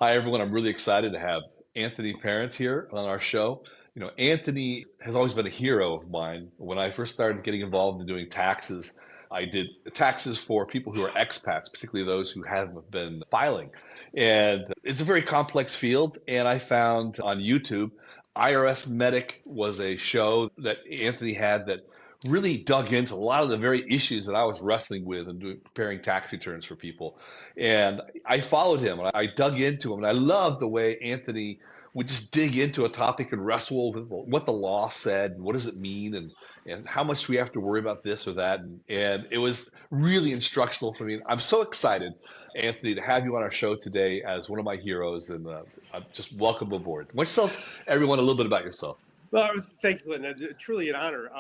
Hi, everyone. I'm really excited to have Anthony Parents here on our show. Anthony has always been a hero of mine. When I first started getting involved in doing taxes, I did taxes for people who are expats, particularly those who haven't been filing. And it's a very complex field. And I found on YouTube, IRSMedic was a show that Anthony had that really dug into a lot of the very issues that I was wrestling with and preparing tax returns for people. And I followed him and I dug into him. And I loved the way Anthony would just dig into a topic and wrestle with what the law said and what does it mean and how much do we have to worry about this or that. And it was really instructional for me. I'm so excited, Anthony, to have you on our show today as one of my heroes. And I'm just welcome aboard. Why don't you tell everyone a little bit about yourself? Well, thank you, Clinton. It's truly an honor.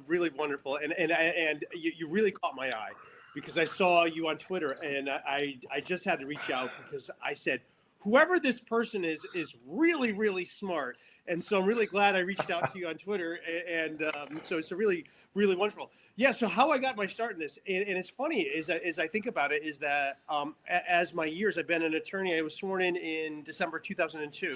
Really wonderful, and you really caught my eye because I saw you on Twitter, and I just had to reach out because I said, whoever this person is really smart, and so I'm really glad I reached out to you on Twitter, and so it's a really wonderful. Yeah. So how I got my start in this, and it's funny as I think about it, is that as my years, I've been an attorney. I was sworn in December 2002.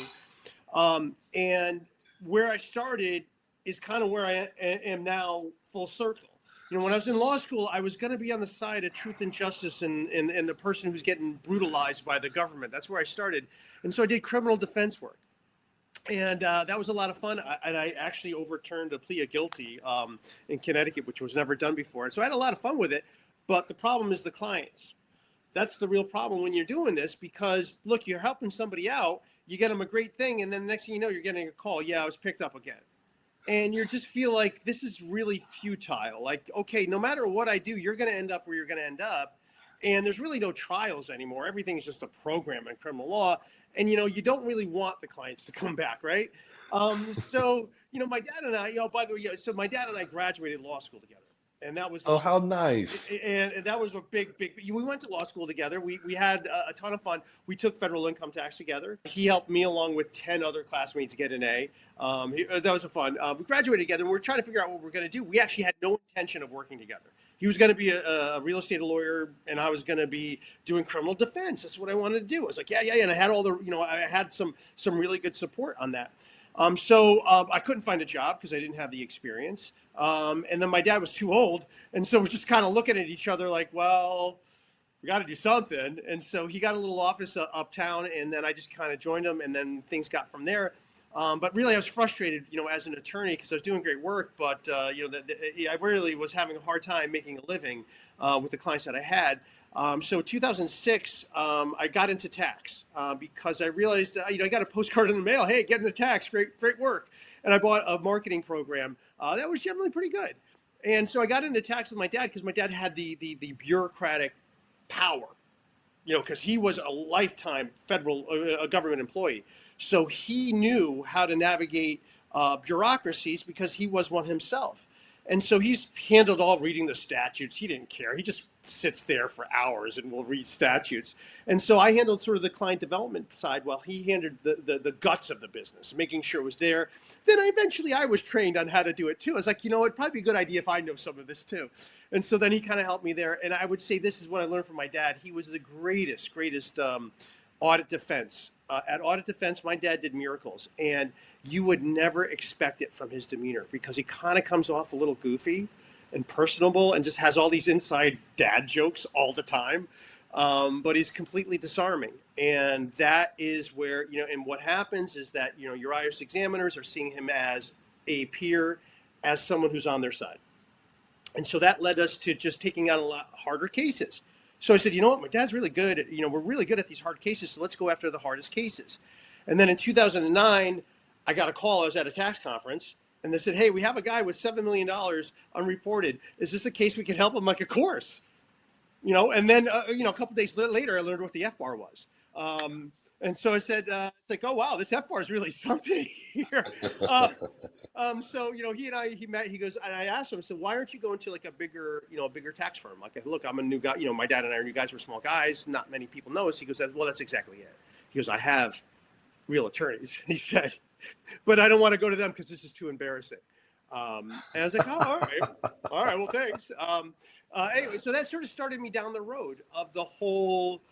And where I started is kind of where I am now, full circle. When I was in law school, I was going to be on the side of truth and justice and the person who's getting brutalized by the government. That's where I started. And so I did criminal defense work. And that was a lot of fun. I actually overturned a plea of guilty in Connecticut, which was never done before. And so I had a lot of fun with it. But the problem is the clients. That's the real problem when you're doing this because, look, you're helping somebody out. You get them a great thing, and then the next thing you know, you're getting a call. Yeah, I was picked up again. And you just feel like this is really futile. Like, okay, no matter what I do, you're going to end up where you're going to end up. And there's really no trials anymore. Everything is just a program in criminal law. And, you don't really want the clients to come back, right? So, my dad and I, by the way, so my dad and I graduated law school together. And that was how nice. And that was a big. We went to law school together. We had a ton of fun. We took federal income tax together. He helped me along with 10 other classmates get an A. That was fun. We graduated together, and we were trying to figure out what we were going to do. We actually had no intention of working together. He was going to be a real estate lawyer, and I was going to be doing criminal defense. That's what I wanted to do. I was like, yeah. And I had all the, I had some really good support on that. So I couldn't find a job because I didn't have the experience. And then my dad was too old. And so we're just kind of looking at each other like, well, we got to do something. And so he got a little office uptown, and then I just kind of joined him, and then things got from there. But really, I was frustrated, as an attorney because I was doing great work, but, I really was having a hard time making a living with the clients that I had. So 2006, I got into tax because I realized, I got a postcard in the mail. Hey, get into tax. Great work. And I bought a marketing program that was generally pretty good. And so I got into tax with my dad because my dad had the bureaucratic power, because he was a lifetime federal government employee. So he knew how to navigate bureaucracies because he was one himself. And so he's handled all reading the statutes. He didn't care. He just sits there for hours and will read statutes. And so I handled sort of the client development side while he handled the guts of the business, making sure it was there. Then I was trained on how to do it too. I was like, it'd probably be a good idea if I know some of this too. And so then he kind of helped me there. And I would say this is what I learned from my dad. He was the greatest audit defense. At audit defense, my dad did miracles, and you would never expect it from his demeanor because he kind of comes off a little goofy and personable and just has all these inside dad jokes all the time. But he's completely disarming. And that is where, and what happens is that, your IRS examiners are seeing him as a peer, as someone who's on their side. And so that led us to just taking on a lot harder cases. So I said, what, my dad's really good. We're really good at these hard cases, so let's go after the hardest cases. And then in 2009, I got a call. I was at a tax conference, and they said, hey, we have a guy with $7 million unreported. Is this a case we can help him? Like, of course. And then, a couple days later, I learned what the FBAR was. And so I said, it's like, oh, wow, this FBAR is really something here. So, he met, he goes, and I asked him, I said, why aren't you going to like a bigger tax firm? Like, look, I'm a new guy, my dad and I are new guys, we're small guys. Not many people know us. He goes, well, that's exactly it. He goes, I have real attorneys, he said, but I don't want to go to them because this is too embarrassing. And I was like, oh, all right, well, thanks. Anyway, so that sort of started me down the road of the whole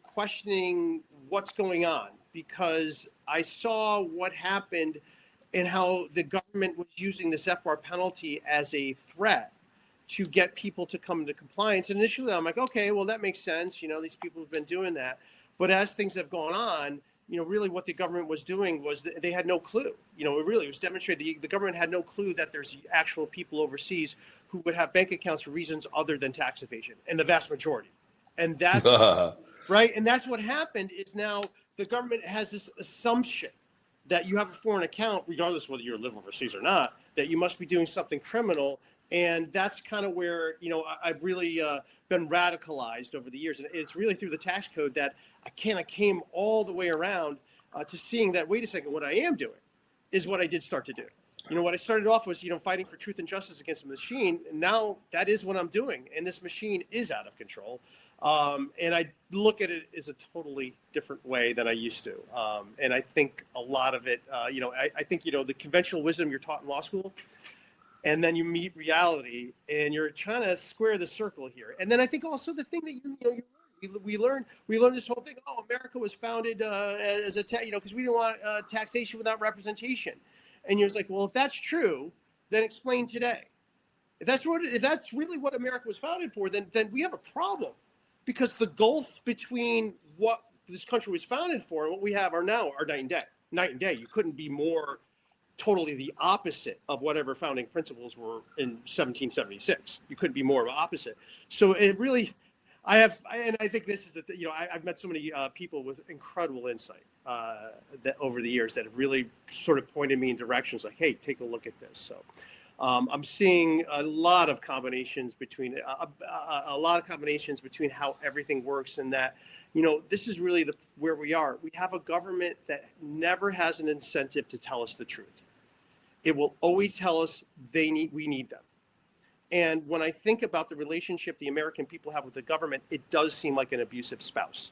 questioning what's going on, because I saw what happened and how the government was using this FBAR penalty as a threat to get people to come into compliance. And initially, I'm like, okay, well, that makes sense. These people have been doing that. But as things have gone on, really what the government was doing was they had no clue. It was demonstrated the government had no clue that there's actual people overseas who would have bank accounts for reasons other than tax evasion, and the vast majority. And that's right. And that's what happened is now the government has this assumption that you have a foreign account, regardless of whether you live overseas or not, that you must be doing something criminal. And that's kind of where, I've really been radicalized over the years. And it's really through the tax code that I kind of came all the way around to seeing that, wait a second, what I am doing is what I did start to do. What I started off was, fighting for truth and justice against the machine. And now that is what I'm doing. And this machine is out of control. And I look at it as a totally different way than I used to. And I think a lot of it, I think, the conventional wisdom you're taught in law school, and then you meet reality and you're trying to square the circle here. And then I think also the thing that we learned this whole thing. Oh, America was founded as a because we didn't want taxation without representation. And you're just like, well, if that's true, then explain today. If that's really what America was founded for, then we have a problem, because the gulf between what this country was founded for and what we have are now are night and day. Night and day. You couldn't be more totally the opposite of whatever founding principles were in 1776. You couldn't be more of an opposite. So it really, I think this is I've met so many people with incredible insight that over the years that have really sort of pointed me in directions like, hey, take a look at this. So I'm seeing a lot of combinations between how everything works, and that this is really where we are. We have a government that never has an incentive to tell us the truth. It will always tell us we need them. And when I think about the relationship the American people have with the government, it does seem like an abusive spouse.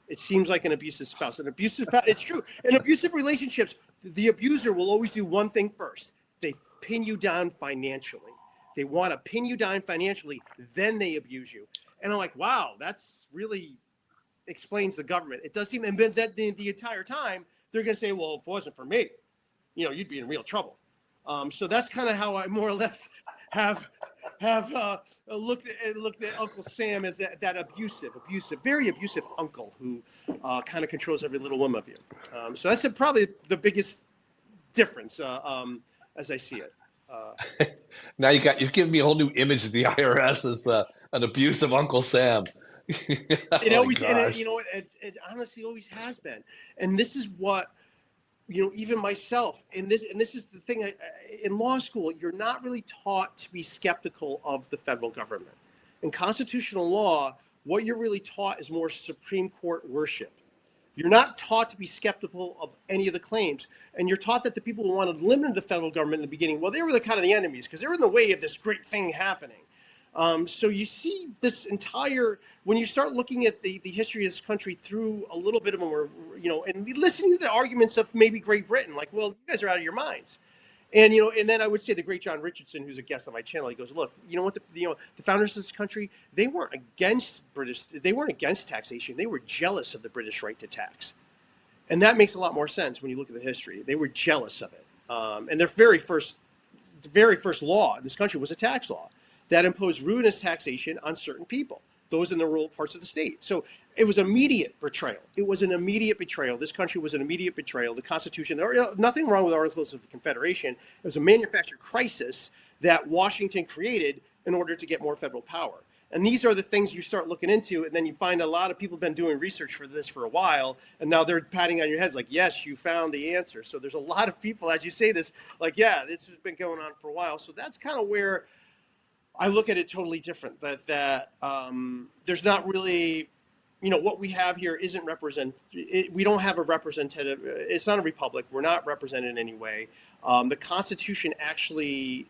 It seems like an abusive spouse. It's true. In abusive relationships, the abuser will always do one thing first. They pin you down financially. They want to pin you down financially, then they abuse you. And I'm like, wow, that's really explains the government. It does seem, and that the entire time they're going to say, well, if it wasn't for me, you'd be in real trouble. So that's kind of how I more or less have looked at Uncle Sam as that abusive, very abusive uncle who kind of controls every little whim of you. So that's probably the biggest difference as I see it. Now you've given me a whole new image of the IRS as an abusive Uncle Sam. It always, it honestly always has been. And this is what, even myself, and this is the thing, in law school, you're not really taught to be skeptical of the federal government. In constitutional law, what you're really taught is more Supreme Court worship. You're not taught to be skeptical of any of the claims. And you're taught that the people who wanted to limit the federal government in the beginning, well, they were the kind of the enemies because they were in the way of this great thing happening. So you see this entire, when you start looking at the history of this country through a little bit of more, and listening to the arguments of maybe Great Britain, like, well, you guys are out of your minds. And, and then I would say the great John Richardson, who's a guest on my channel, he goes, look, the founders of this country, they weren't against taxation. They were jealous of the British right to tax. And that makes a lot more sense when you look at the history. They were jealous of it. And their very first law in this country was a tax law that imposed ruinous taxation on certain people, those in the rural parts of the state. So it was immediate betrayal. It was an immediate betrayal. This country was an immediate betrayal. The Constitution, nothing wrong with Articles of the Confederation. It was a manufactured crisis that Washington created in order to get more federal power. And these are the things you start looking into, and then you find a lot of people have been doing research for this for a while, and now they're patting on your heads like, yes, you found the answer. So there's a lot of people, as you say this, like, yeah, this has been going on for a while. So that's kind of where I look at it totally different, that there's not really, what we have here isn't we don't have a representative, it's not a republic, we're not represented in any way. The Constitution actually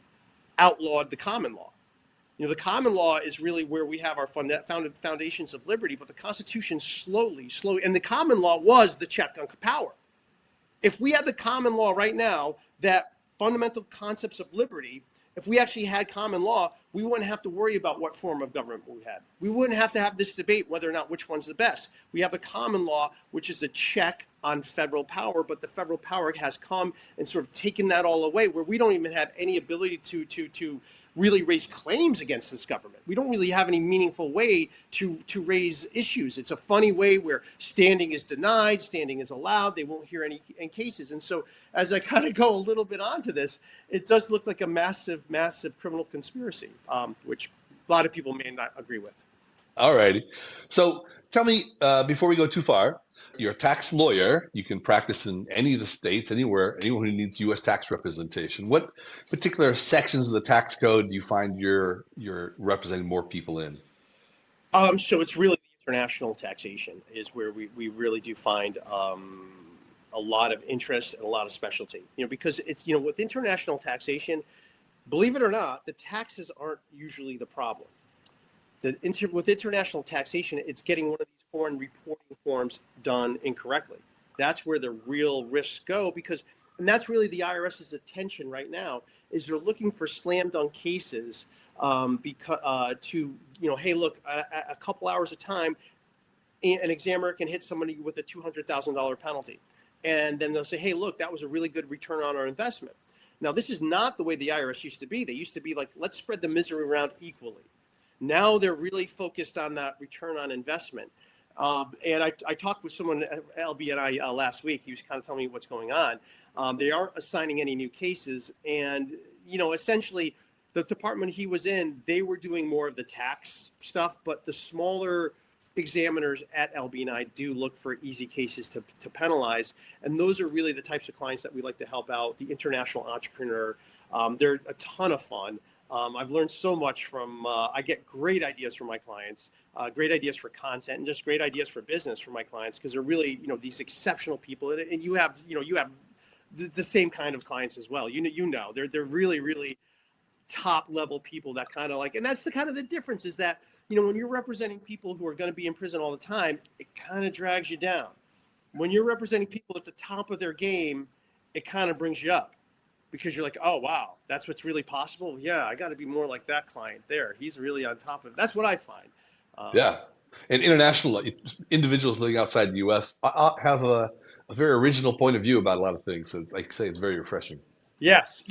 outlawed the common law. The common law is really where we have our foundations of liberty, but the Constitution slowly, and the common law was the check on power. If we had the common law right now, that fundamental concepts of liberty, If we actually had common law, we wouldn't have to worry about what form of government we had. We wouldn't have to have this debate whether or not which one's the best. We have the common law, which is a check on federal power, but the federal power has come and sort of taken that all away, where we don't even have any ability to really raise claims against this government. We don't really have any meaningful way to raise issues. It's a funny way where standing is denied, standing is allowed. They won't hear any cases. And so as I kind of go a little bit onto this, it does look like a massive, massive criminal conspiracy, which a lot of people may not agree with. All righty. So tell me, before we go too far, you're a tax lawyer. You can practice in any of the states, anywhere, anyone who needs U.S. tax representation. What particular sections of the tax code do you find you're representing more people in? So it's really international taxation is where we really do find a lot of interest and a lot of specialty. Because it's, with international taxation, believe it or not, the taxes aren't usually the problem. With international taxation, it's getting one of these foreign reporting forms done incorrectly. That's where the real risks go, and that's really the IRS's attention right now, is they're looking for slam dunk cases hey, look, a couple hours of time, an examiner can hit somebody with a $200,000 penalty. And then they'll say, hey, look, that was a really good return on our investment. Now, this is not the way the IRS used to be. They used to be like, let's spread the misery around equally. Now they're really focused on that return on investment. And I talked with someone at LBNI last week. He was kind of telling me what's going on. They aren't assigning any new cases. And, essentially the department he was in, they were doing more of the tax stuff, but the smaller examiners at LBNI do look for easy cases to penalize. And those are really the types of clients that we like to help out. The international entrepreneur, they're a ton of fun. I've learned so much from, I get great ideas from my clients, great ideas for content, and just great ideas for business from my clients, because they're really, these exceptional people. And you have the same kind of clients as well. They're really, really top level people that kind of and that's the kind of the difference is that, when you're representing people who are going to be in prison all the time, it kind of drags you down. When you're representing people at the top of their game, it kind of brings you up. Because you're like, oh, wow, that's what's really possible. Yeah, I got to be more like that client there. He's really on top of it. That's what I find. Yeah. And international individuals living outside the U.S. have a very original point of view about a lot of things. So, like I say, it's very refreshing. Yes.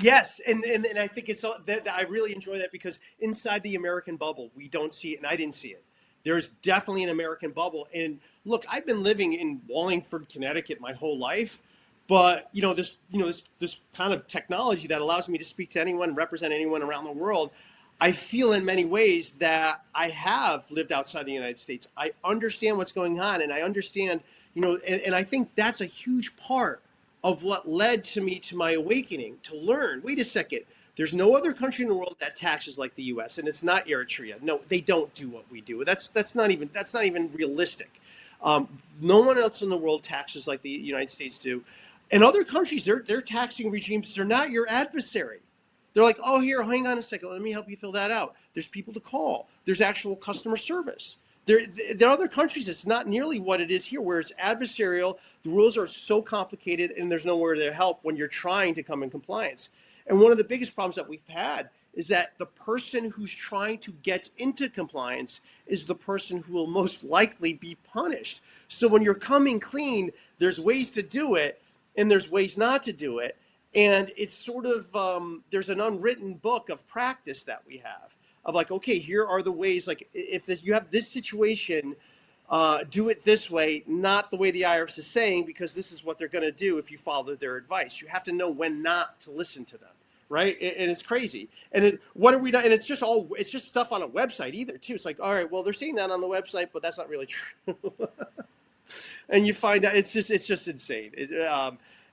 And I think it's that I really enjoy that, because inside the American bubble, we don't see it, and I didn't see it. There's definitely an American bubble. And look, I've been living in Wallingford, Connecticut my whole life. But this kind of technology that allows me to speak to anyone, represent anyone around the world, I feel in many ways that I have lived outside the United States. I understand what's going on, and I understand, and I think that's a huge part of what led to my awakening, to learn. Wait a second, there's no other country in the world that taxes like the U.S., and it's not Eritrea. No, they don't do what we do. That's not even realistic. No one else in the world taxes like the United States do. And other countries, their taxing regimes, they're not your adversary. They're like, oh, here, hang on a second. Let me help you fill that out. There's people to call. There's actual customer service. There are other countries, it's not nearly what it is here, where it's adversarial. The rules are so complicated, and there's nowhere to help when you're trying to come in compliance. And one of the biggest problems that we've had is that the person who's trying to get into compliance is the person who will most likely be punished. So when you're coming clean, there's ways to do it, and there's ways not to do it. And it's sort of, there's an unwritten book of practice that we have of like, okay, here are the ways, like if you have this situation, do it this way, not the way the IRS is saying, because this is what they're going to do if you follow their advice. You have to know when not to listen to them, right? And it's crazy. And what are we doing? And it's just stuff on a website either too. It's like, all right, well, they're saying that on the website, but that's not really true. And you find out it's just insane.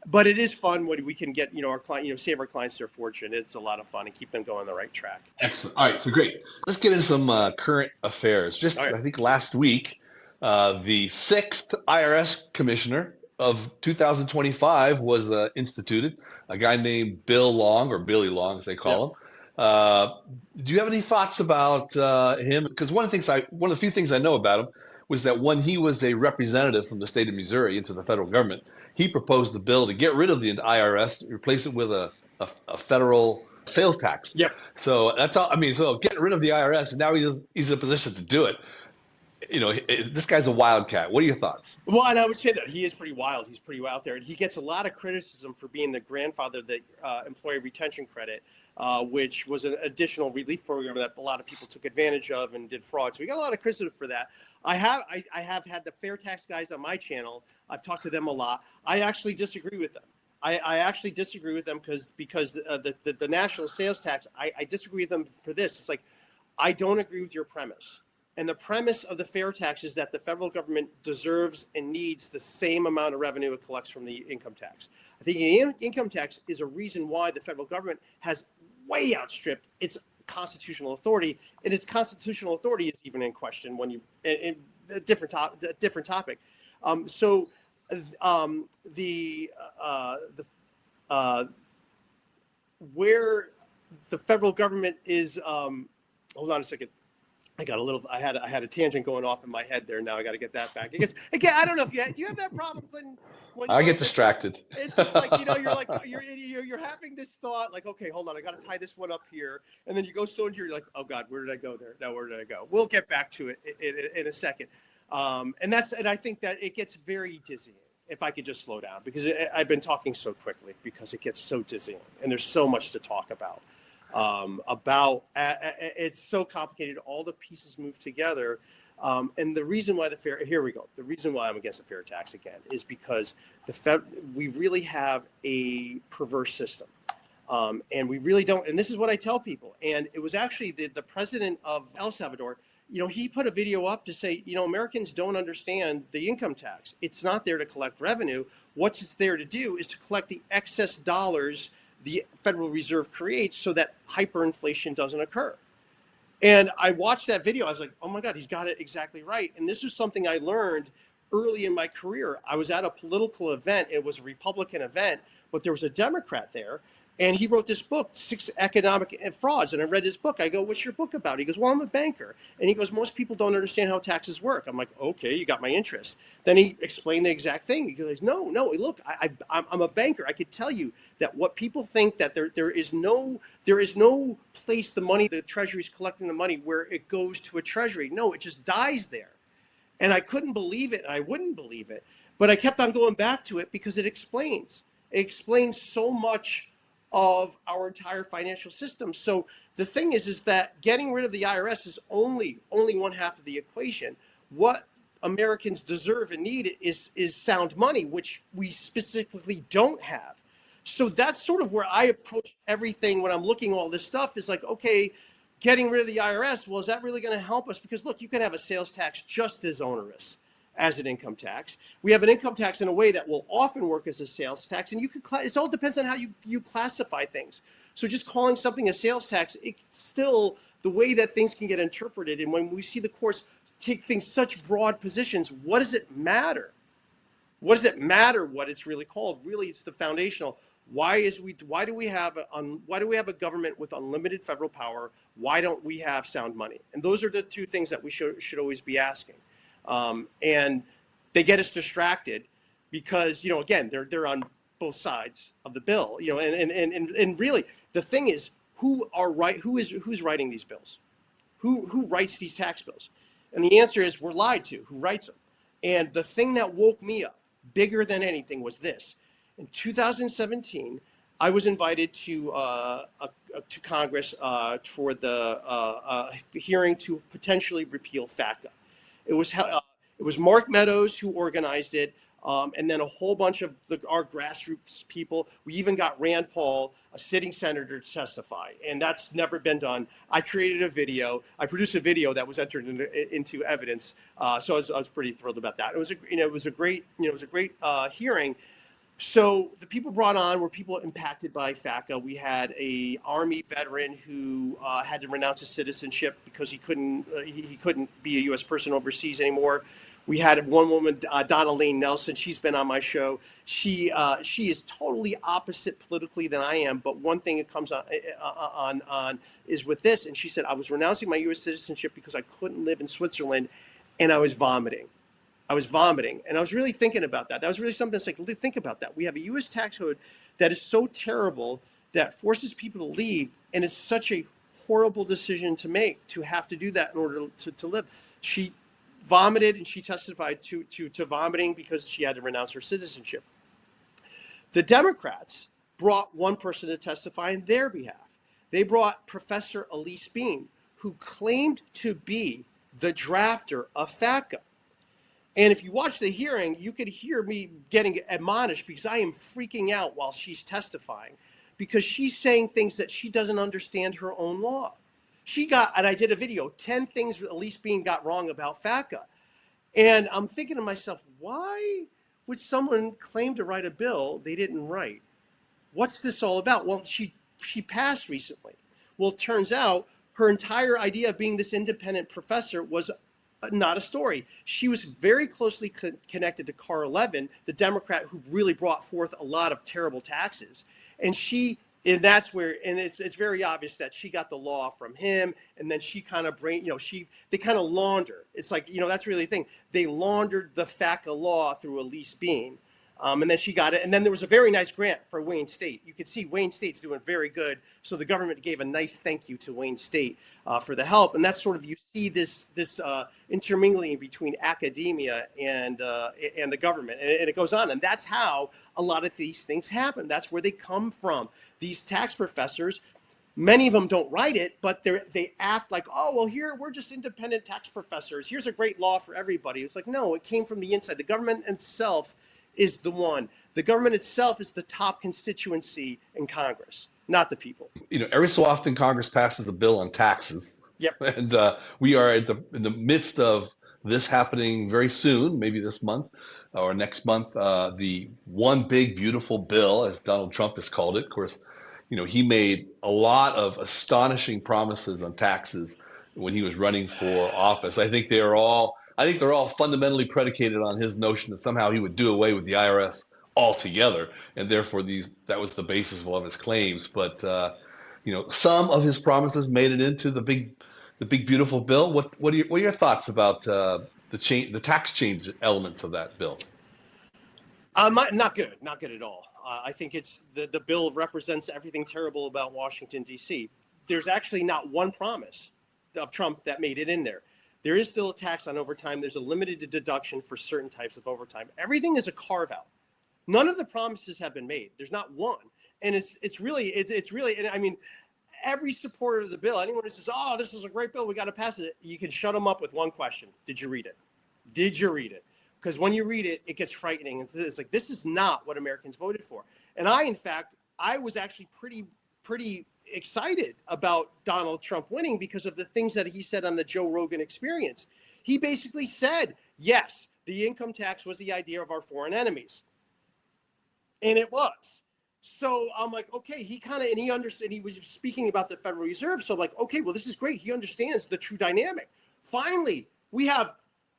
But it is fun when we can get, our client, save our clients their fortune. It's a lot of fun and keep them going on the right track. Excellent. All right. So great. Let's get into some current affairs. Just, right. I think last week, the 6th IRS commissioner of 2025 was instituted, a guy named Bill Long, or Billy Long, as they call him. Do you have any thoughts about him? Because one of the few things I know about him was that when he was a representative from the state of Missouri into the federal government, he proposed the bill to get rid of the IRS, replace it with a federal sales tax. Yep. So that's all. I mean, so getting rid of the IRS, and now he's in a position to do it. This guy's a wildcat. What are your thoughts? Well, and I would say that he is pretty wild. He's pretty out there. And he gets a lot of criticism for being the grandfather of the employee retention credit, which was an additional relief program that a lot of people took advantage of and did fraud. So we got a lot of criticism for that. I have had the fair tax guys on my channel. I've talked to them a lot. I actually disagree with them. I actually disagree with them because the national sales tax, I disagree with them for this. It's like, I don't agree with your premise. And the premise of the fair tax is that the federal government deserves and needs the same amount of revenue it collects from the income tax. I think the income tax is a reason why the federal government has way outstripped its constitutional authority, and its constitutional authority is even in question when you in a different topic. Where the federal government is, hold on a second. I had a tangent going off in my head there. Now I got to get that back. Again, I don't know if do you have that problem, Clinton? I get distracted. It's just like, you're having this thought like, okay, hold on, I got to tie this one up here. And then you go so into you're like, oh God, where did I go there? Now, where did I go? We'll get back to it in a second. And I think that it gets very dizzying if I could just slow down, because I've been talking so quickly because it gets so dizzying and there's so much to talk about. It's so complicated. All the pieces move together. And the reason why the reason why I'm against the fair tax again is because we really have a perverse system. And we really don't. And this is what I tell people. And it was actually the president of El Salvador, he put a video up to say, Americans don't understand the income tax. It's not there to collect revenue. What it's there to do is to collect the excess dollars the Federal Reserve creates so that hyperinflation doesn't occur. And I watched that video. I was like, oh my God, he's got it exactly right. And this is something I learned early in my career. I was at a political event. It was a Republican event, but there was a Democrat there. And he wrote this book, 6 Economic Frauds. And I read his book. I go, what's your book about? He goes, well, I'm a banker. And he goes, most people don't understand how taxes work. I'm like, okay, you got my interest. Then he explained the exact thing. He goes, no, look, I'm a banker. I could tell you that what people think that there is no place the Treasury's collecting the money where it goes to a treasury. No, it just dies there. And I couldn't believe it. And I wouldn't believe it. But I kept on going back to it because it explains so much of our entire financial system. So the thing is that getting rid of the IRS is only one half of the equation. What Americans deserve and need is sound money, which we specifically don't have. So that's sort of where I approach everything when I'm looking at all this stuff is like, okay, getting rid of the IRS, well, is that really going to help us? Because look, you can have a sales tax just as onerous as an income tax. We have an income tax in a way that will often work as a sales tax, and it all depends on how you classify things. So just calling something a sales tax, it's still the way that things can get interpreted. And when we see the courts take things such broad positions, what does it matter? What does it matter what it's really called? Really, it's the foundational. Why do we have a government with unlimited federal power? Why don't we have sound money? And those are the two things that we should always be asking. And they get us distracted because, again, they're on both sides of the bill, and really the thing is who's writing these bills? Who writes these tax bills? And the answer is we're lied to. Who writes them? And the thing that woke me up bigger than anything was this. In 2017, I was invited to Congress for the hearing to potentially repeal FATCA. It was Mark Meadows who organized it, and then a whole bunch of our grassroots people. We even got Rand Paul, a sitting senator, to testify, and that's never been done. I created a video. I produced a video that was entered into evidence, so I was pretty thrilled about that. It was a great hearing. So the people brought on were people impacted by FATCA. We had a Army veteran who had to renounce his citizenship because he couldn't be a U.S. person overseas anymore. We had one woman, Donna Lane Nelson. She's been on my show. She is totally opposite politically than I am. But one thing it comes on is with this. And she said, I was renouncing my U.S. citizenship because I couldn't live in Switzerland, and I was vomiting. And I was really thinking about that. That was really something that's like, think about that. We have a U.S. tax code that is so terrible that forces people to leave. And it's such a horrible decision to make, to have to do that in order to live. She vomited, and she testified to vomiting because she had to renounce her citizenship. The Democrats brought one person to testify in their behalf. They brought Professor Elise Bean, who claimed to be the drafter of FATCA. And if you watch the hearing, you could hear me getting admonished because I am freaking out while she's testifying, because she's saying things that she doesn't understand her own law. She got, and I did a video, 10 things Elise Bean got wrong about FATCA. And I'm thinking to myself, why would someone claim to write a bill they didn't write? What's this all about? Well, she passed recently. Well, it turns out her entire idea of being this independent professor was not a story. She was very closely connected to Carl Levin, the Democrat who really brought forth a lot of terrible taxes. And that's where, and it's very obvious that she got the law from him, and then she kind of they kind of launder. It's like, that's really the thing. They laundered the FATCA law through Elise Bean. And then she got it. And then there was a very nice grant for Wayne State. You could see Wayne State's doing very good. So the government gave a nice thank you to Wayne State for the help. And that's sort of, you see this intermingling between academia and the government. And it goes on. And that's how a lot of these things happen. That's where they come from. These tax professors, many of them don't write it, but they act like, oh, well, here, we're just independent tax professors. Here's a great law for everybody. It's like, no, it came from the inside. The government itself is the one. The government itself is the top constituency in Congress, not the people. Every so often Congress passes a bill on taxes. Yep. And we are in the midst of this happening very soon, maybe this month or next month. The one big beautiful bill, as Donald Trump has called it. Of course, he made a lot of astonishing promises on taxes when he was running for office. I think they're all fundamentally predicated on his notion that somehow he would do away with the IRS altogether, and therefore that was the basis of all of his claims. But some of his promises made it into the big beautiful bill. What are your thoughts about the tax change elements of that bill? Not good at all. I think it's the bill represents everything terrible about Washington, D.C. There's actually not one promise of Trump that made it in there. There is still a tax on overtime. There's a limited deduction for certain types of overtime. Everything is a carve out. None of the promises have been made. There's not one. And it's really, and I mean, every supporter of the bill, anyone who says, oh, this is a great bill, we got to pass it, you can shut them up with one question. Did you read it? Did you read it? Because when you read it, it gets frightening. It's like, this is not what Americans voted for. And I was actually pretty excited about Donald Trump winning because of the things that he said on the Joe Rogan Experience. He basically said, yes, the income tax was the idea of our foreign enemies. And it was. So I'm like, okay, he understood, he was speaking about the Federal Reserve. So I'm like, okay, well, this is great. He understands the true dynamic. Finally, we have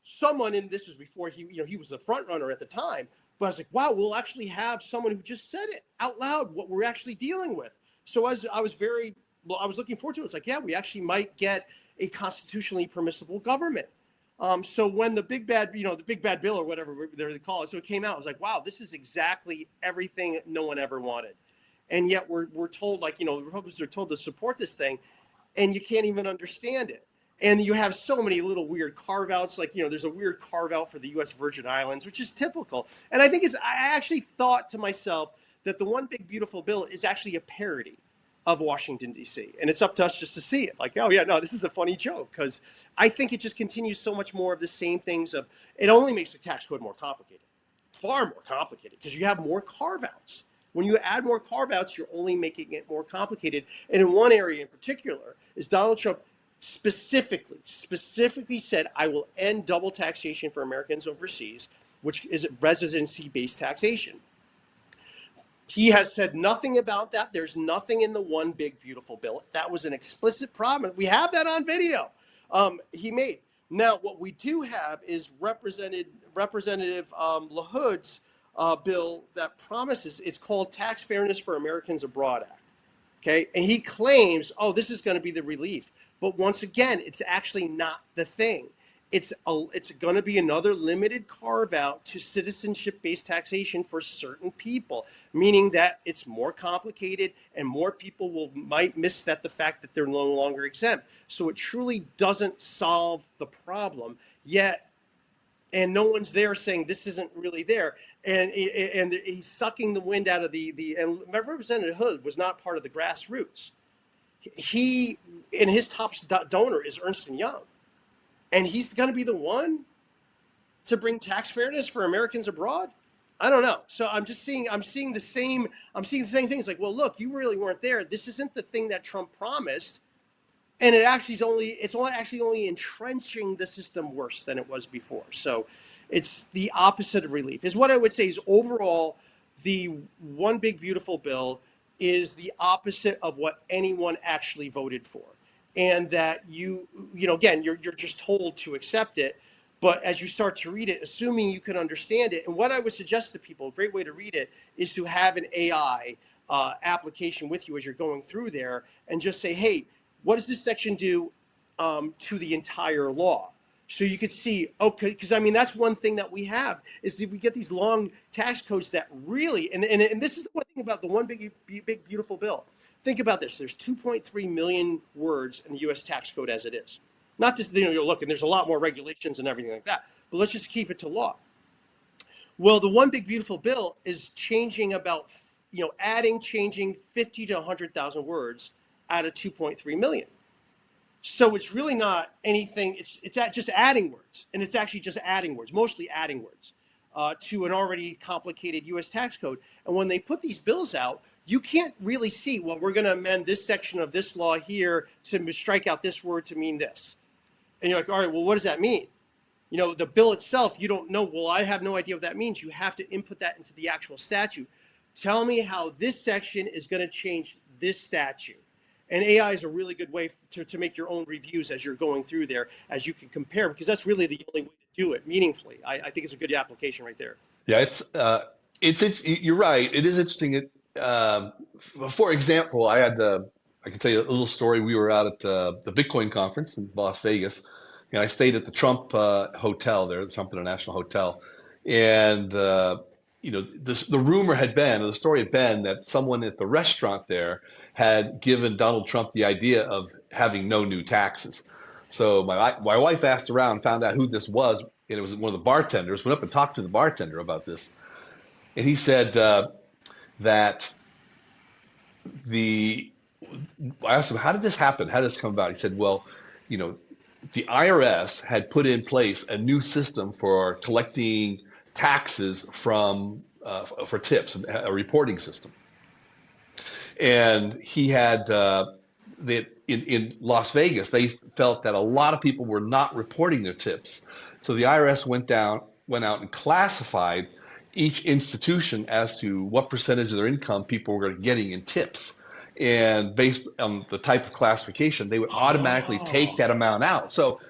someone, and this was before he was the front runner at the time, but I was like, wow, we'll actually have someone who just said it out loud, what we're actually dealing with. So as I was looking forward to it. It's like, yeah, we actually might get a constitutionally permissible government. So when the big bad bill or whatever they call it, so it came out, I was like, wow, this is exactly everything no one ever wanted. And yet we're told, like, the Republicans are told to support this thing, and you can't even understand it. And you have so many little weird carve outs, like, there's a weird carve out for the U.S. Virgin Islands, which is typical. And I actually thought to myself that the one big beautiful bill is actually a parody of Washington, D.C. And it's up to us just to see it. Like, oh, yeah, no, this is a funny joke, because I think it just continues so much more of the same things of, it only makes the tax code more complicated, far more complicated, because you have more carve-outs. When you add more carve-outs, you're only making it more complicated. And in one area in particular is Donald Trump specifically said, I will end double taxation for Americans overseas, which is residency-based taxation. He has said nothing about that. There's nothing in the one big beautiful bill. That was an explicit promise. We have that on video. He made. Now, what we do have is Representative LaHood's bill that promises. It's called Tax Fairness for Americans Abroad Act. Okay, and he claims, oh, this is going to be the relief. But once again, it's actually not the thing. it's going to be another limited carve out to citizenship-based taxation for certain people, meaning that it's more complicated and more people might misstep the fact that they're no longer exempt. So it truly doesn't solve the problem yet, and no one's there saying this isn't really there. And he's sucking the wind out of the and Representative Hood was not part of the grassroots. He and his top donor is Ernst & Young. And he's going to be the one to bring tax fairness for Americans abroad. I don't know. So I'm seeing the same things like, well, look, you really weren't there. This isn't the thing that Trump promised. And it's only entrenching the system worse than it was before. So it's the opposite of relief is what I would say is overall, the one big beautiful bill is the opposite of what anyone actually voted for. And that you know, again, you're just told to accept it. But as you start to read it, assuming you can understand it, and what I would suggest to people, a great way to read it is to have an AI application with you as you're going through there and just say, hey, what does this section do to the entire law? So you could see, okay, because I mean, that's one thing that we have is that we get these long tax codes that really, and this is the one thing about the one big beautiful bill. Think about this. There's 2.3 million words in the U.S. tax code as it is. Not just, you're looking, there's a lot more regulations and everything like that, but let's just keep it to law. Well, the one big beautiful bill is changing about, changing 50 to 100,000 words out of 2.3 million. So it's really not anything, it's just adding words, and it's actually just adding words, mostly adding words to an already complicated U.S. tax code. And when they put these bills out, you can't really see, well, we're going to amend this section of this law here to strike out this word to mean this. And you're like, all right, well, what does that mean? The bill itself, you don't know. Well, I have no idea what that means. You have to input that into the actual statute. Tell me how this section is going to change this statute. And AI is a really good way to make your own reviews as you're going through there, as you can compare, because that's really the only way to do it meaningfully. I think it's a good application right there. Yeah, you're right. It is interesting. For example, I can tell you a little story. We were out at the Bitcoin conference in Las Vegas, and I stayed at the Trump hotel there, the Trump International Hotel. And, the rumor had been, or the story had been that someone at the restaurant there had given Donald Trump the idea of having no new taxes. So my wife asked around, found out who this was, and it was one of the bartenders, went up and talked to the bartender about this. And he said that I asked him, how did this happen? How did this come about? He said, well, the IRS had put in place a new system for collecting taxes for tips, a reporting system. And he had in Las Vegas, they felt that a lot of people were not reporting their tips. So the IRS went out and classified each institution as to what percentage of their income people were getting in tips. And based on the type of classification, they would automatically take that amount out. So,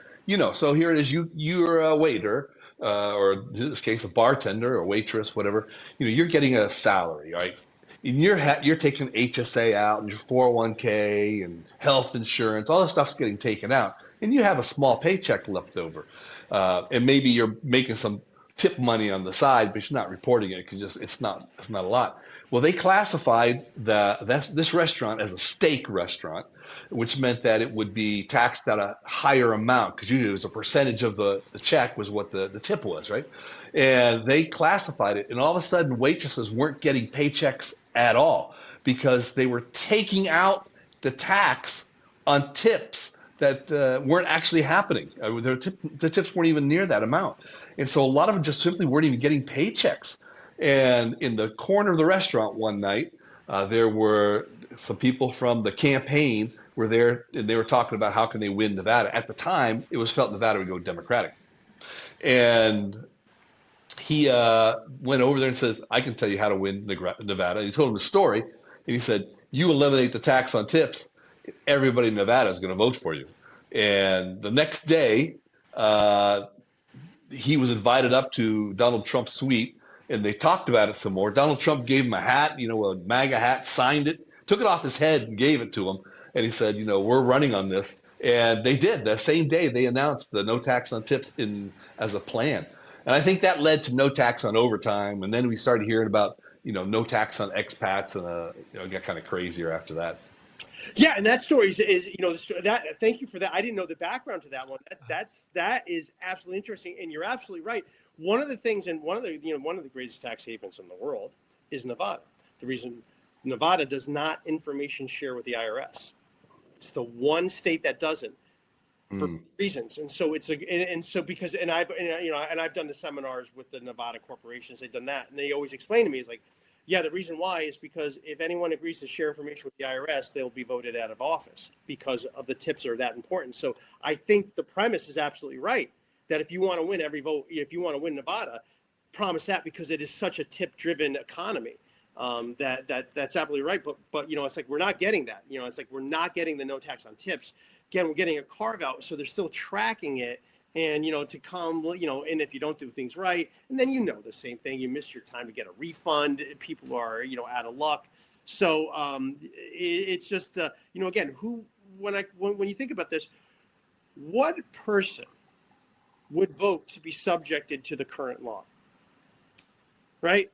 so here it is, you're a waiter, or in this case, a bartender or waitress, whatever, you're getting a salary, right? And you're taking HSA out and your 401k and health insurance, all this stuff's getting taken out. And you have a small paycheck left over. And maybe you're making some tip money on the side, but you're not reporting it because it's not a lot. Well, they classified this restaurant as a steak restaurant, which meant that it would be taxed at a higher amount because usually it was a percentage of the check was what the tip was, right? And they classified it, and all of a sudden waitresses weren't getting paychecks at all because they were taking out the tax on tips that weren't actually happening. The tips weren't even near that amount. And so a lot of them just simply weren't even getting paychecks. And in the corner of the restaurant one night, there were some people from the campaign were there, and they were talking about how can they win Nevada. At the time, it was felt Nevada would go Democratic. And he went over there and says, I can tell you how to win Nevada. And he told him the story, and he said, you eliminate the tax on tips, everybody in Nevada is going to vote for you. And the next day, he was invited up to Donald Trump's suite, and they talked about it some more. Donald Trump gave him a hat, a MAGA hat, signed it, took it off his head and gave it to him. And he said, we're running on this. And they did. The same day they announced the no tax on tips as a plan. And I think that led to no tax on overtime. And then we started hearing about, no tax on expats, and it got kind of crazier after that. Yeah, and that story is that. Thank you for that. I didn't know the background to that one. That is absolutely interesting, and you're absolutely right. One of the things, and one of the greatest tax havens in the world is Nevada. The reason Nevada does not information share with the IRS. It's the one state that doesn't, for reasons. And so I've done the seminars with the Nevada corporations. They've done that, and they always explain to me, it's like, yeah, the reason why is because if anyone agrees to share information with the IRS, they'll be voted out of office because of the tips are that important. So I think the premise is absolutely right, that if you want to win every vote, if you want to win Nevada, promise that, because it is such a tip-driven economy. That's absolutely right. But it's like we're not getting that. It's like we're not getting the no tax on tips. Again, we're getting a carve out, so they're still tracking it. And, to come, and if you don't do things right, and then, the same thing, you miss your time to get a refund. People are, out of luck. So it's just, again, when you think about this, what person would vote to be subjected to the current law? Right?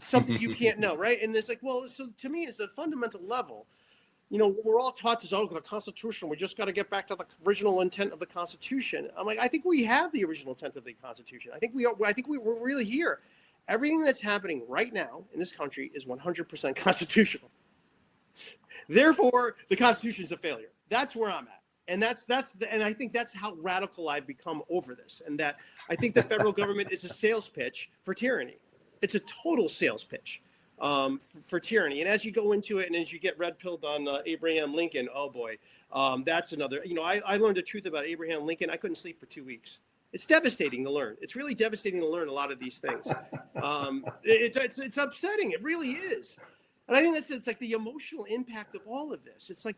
Something you can't know, right? And it's like, well, so to me, it's a fundamental level. We're all taught this, the Constitution, we just got to get back to the original intent of the Constitution. I'm like, I think we have the original intent of the Constitution. I think we're really here. Everything that's happening right now in this country is 100% constitutional. Therefore, the Constitution is a failure. That's where I'm at. And and I think that's how radical I've become over this. And that I think the federal government is a sales pitch for tyranny. It's a total sales pitch. For tyranny. And as you go into it, and as you get red pilled on Abraham Lincoln, oh boy, that's another. I learned the truth about Abraham Lincoln. I couldn't sleep for 2 weeks. It's devastating to learn. It's really devastating to learn a lot of these things. It's upsetting. It really is. And I think it's like the emotional impact of all of this. It's like,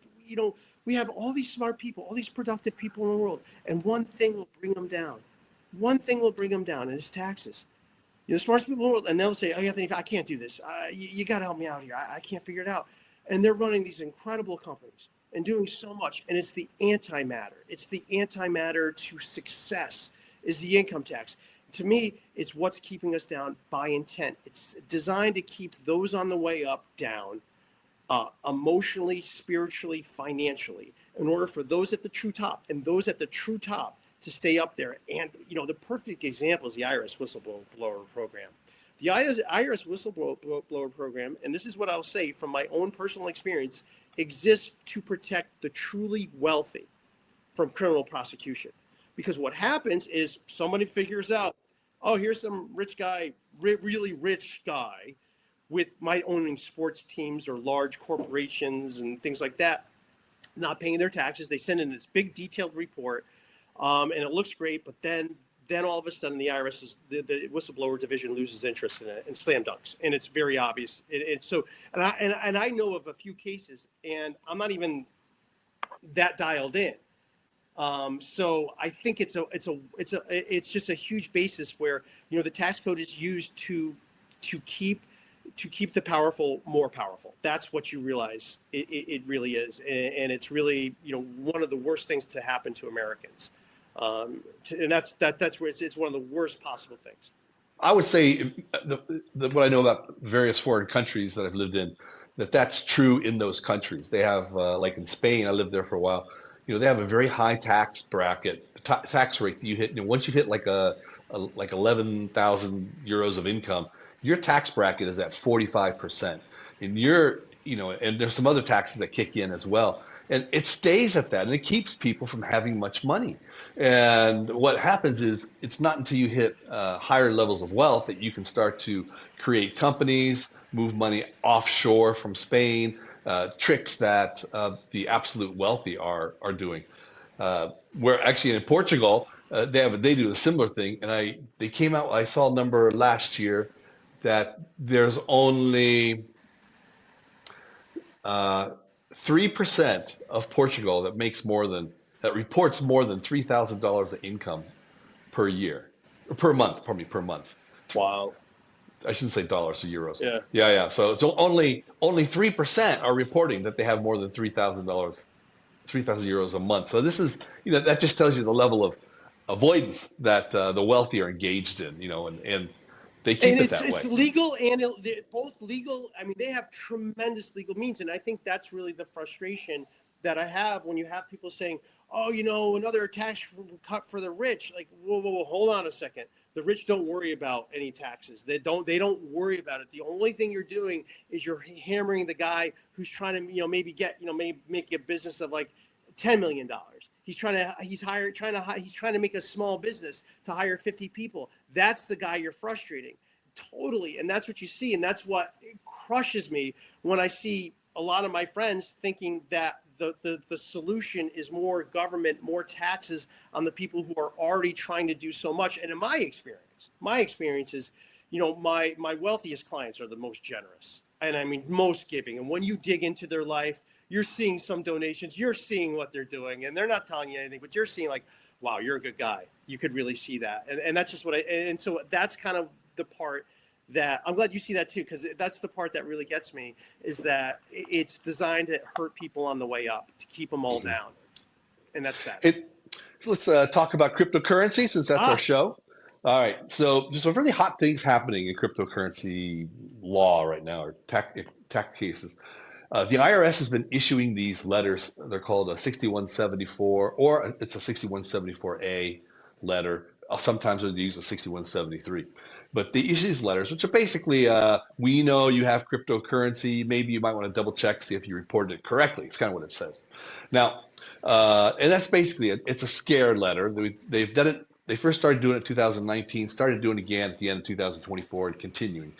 we have all these smart people, all these productive people in the world, and one thing will bring them down. One thing will bring them down, and it's taxes. The smartest people in the world, and they'll say, "Oh, Anthony, I can't do this. You got to help me out here. I can't figure it out." And they're running these incredible companies and doing so much. And it's the antimatter. It's the antimatter to success is the income tax. To me, it's what's keeping us down by intent. It's designed to keep those on the way up down, emotionally, spiritually, financially, in order for those at the true top to stay up there. And, the perfect example is the IRS whistleblower program. The IRS whistleblower program, and this is what I'll say from my own personal experience, exists to protect the truly wealthy from criminal prosecution. Because what happens is somebody figures out, oh, here's some rich guy, really rich guy might owning sports teams or large corporations and things like that, not paying their taxes. They send in this big detailed report. And it looks great, but then all of a sudden the IRS the whistleblower division loses interest in it and slam dunks, and it's very obvious. And I know of a few cases, and I'm not even that dialed in. So I think it's just a huge basis where the tax code is used to keep the powerful more powerful. That's what you realize it really is, and it's really one of the worst things to happen to Americans. And that's where it's one of the worst possible things. I would say what I know about various foreign countries that I've lived in, that's true in those countries. They have, like in Spain, I lived there for a while. They have a very high tax bracket, tax rate that you hit. Once you hit like 11,000 euros of income, your tax bracket is at 45%. And and there's some other taxes that kick in as well. And it stays at that, and it keeps people from having much money. And what happens is it's not until you hit higher levels of wealth that you can start to create companies, move money offshore from Spain, tricks that the absolute wealthy are doing. Where actually in Portugal, they do a similar thing. And they came out, I saw a number last year that there's only 3% of Portugal that reports more than $3,000 of income per month. Wow. I shouldn't say dollars, so euros. Yeah. Yeah. So only 3% are reporting that they have more than $3,000 €3,000 a month. So this is, that just tells you the level of avoidance that the wealthy are engaged in, and they keep And it that it's way. legal and both legal. I mean, they have tremendous legal means. And I think that's really the frustration that I have when you have people saying, oh, another tax cut for the rich. Like, whoa, hold on a second. The rich don't worry about any taxes. They don't worry about it. The only thing you're doing is you're hammering the guy who's trying to, maybe make a business of like $10 million. He's trying to make a small business to hire 50 people. That's the guy you're frustrating. Totally. And that's what you see. And that's what crushes me when I see a lot of my friends thinking that the solution is more government, more taxes on the people who are already trying to do so much. And in my experience is, my wealthiest clients are the most generous. And I mean, most giving. And when you dig into their life, you're seeing some donations, you're seeing what they're doing, and they're not telling you anything, but you're seeing like, wow, you're a good guy. You could really see that. And that's just and so that's kind of the part that I'm glad you see that too, because that's the part that really gets me, is that it's designed to hurt people on the way up, to keep them all down. And that's sad. Let's talk about cryptocurrency, since that's our show. All right. So there's some really hot things happening in cryptocurrency law right now, or tax cases. The IRS has been issuing these letters. They're called a 6174, or it's a 6174A letter. Sometimes they use a 6173. But they issue these letters, which are basically, we know you have cryptocurrency. Maybe you might want to double check, see if you reported it correctly. It's kind of what it says. Now, and that's basically it. It's a scare letter. They've done it. They first started doing it in 2019, started doing it again at the end of 2024, and continuing.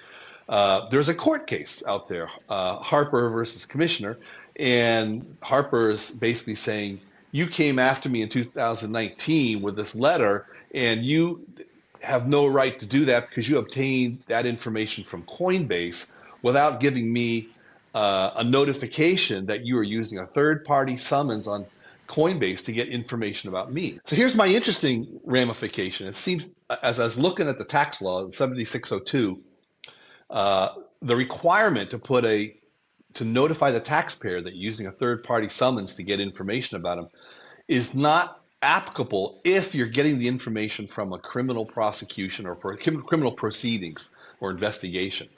There's a court case out there, Harper versus Commissioner, and Harper is basically saying, you came after me in 2019 with this letter, and you have no right to do that because you obtained that information from Coinbase without giving me a notification that you are using a third-party summons on Coinbase to get information about me. So here's my interesting ramification. It seems, as I was looking at the tax law, 7602, the requirement to notify the taxpayer that you're using a third-party summons to get information about them is not applicable if you're getting the information from a criminal prosecution or criminal proceedings or investigation,